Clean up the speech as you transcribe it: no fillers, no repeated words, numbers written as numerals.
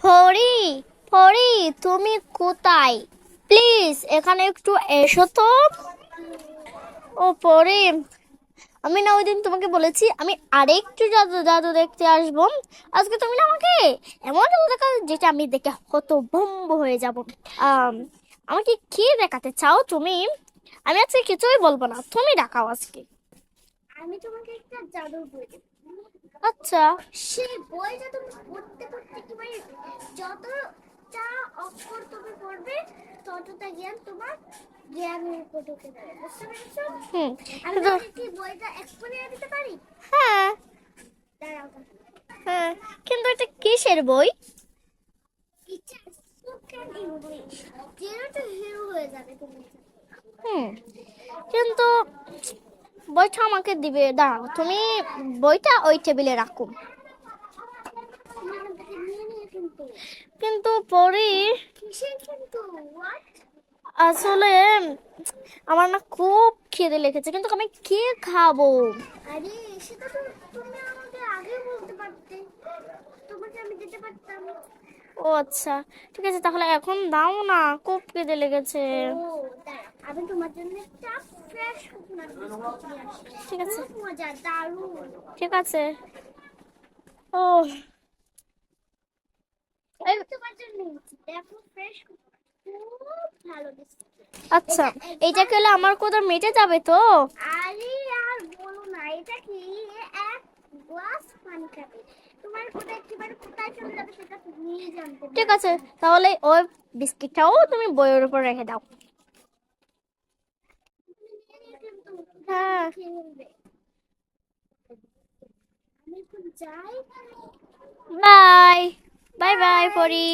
ফরি, ফরি, তুমি কোথায়? প্লিজ এখানে একটু এসো তো। ও পরি, আমি না ওই দিন তোমাকে বলেছি আমি আরেকটু জাদু জাদু দেখতে আসবো। আজকে তুমি না আমাকে এমন জাদু দেখা যেটা আমি দেখে হতভম্ব হয়ে যাব। আম, আমাকে কি দেখাতে চাও তুমি? আমি আজকে কিছুই বলবো না, তুমি দেখাও আজকে। আমি তোমাকে একটা জাদুর বই দেব। আচ্ছা। সেই বইটা তুমি পড়তে পড়তে একেবারে যতটা অক্ষর তুমি পড়বে ততটা জ্ঞান তোমার জ্ঞানের উপর ঢুকে যাবে, বুঝতে পেরেছো? হুম। আমি কিন্তু তোমাকে কি বইটা এক্ষুনি এনে দিতে পারি? হ্যাঁ, দাঁড়াও তাহলে। হ্যাঁ, কিন্তু এটা কিসের বই? এটা spoken English, zero two hero হয়ে যাবে তুমি। হুম, কিন্তু বইটা আমাকে দিবে, দাঁড়াও তুমি বইটা ওই টেবিলে রাখো। তুমি এখান থেকে নিয়ে নিয়ে কিন্তু। কিন্তু পরে কিসের কিন্তু? হোয়াট? আসলে আমার না খুব খিদে লেগেছে, কিন্তু আমি কি খাবো? আরে সেটা তো তুমি আমাকে আগে বলতে পারতে, তোমাকে আমি দিতে পারতাম। ও আচ্ছা, ঠিক আছে, তাহলে এখন দাও না, খুব খিদে লেগেছে। ও দাঁড়া, আমি তোমার জন্য একটা ফ্রেশ কোকোনাট বিস্কুট নিয়ে আসি। ঠিক আছে, খুব মজা, দারুণ। ঠিক আছে। ও, এটা তোমার জন্য এনেছি, দেখো ফ্রেশ কোকোনাট, খুব ভালো বিস্কুট। আচ্ছা, এটা এইটা একবার, খেলে আমার কোথা মেটে যাবে তো? আরে আর বলো না, এটা কি এক গ্লাস পানি খাবে, তোমার ওটা একেবারে কোথায় চলে যাবে সেটা তুমিই জানতে ঠিক পারবে আছে, না। তাহলে ওই বিস্কিটটাও তুমি বইয়ের উপর রেখে দাও। তুমি নিয়ে নিয়ে কিন্তু হ্যাঁ। খেয়ে ফেলবে। আমি এখন যাই। Bye, bye bye bye. পরি।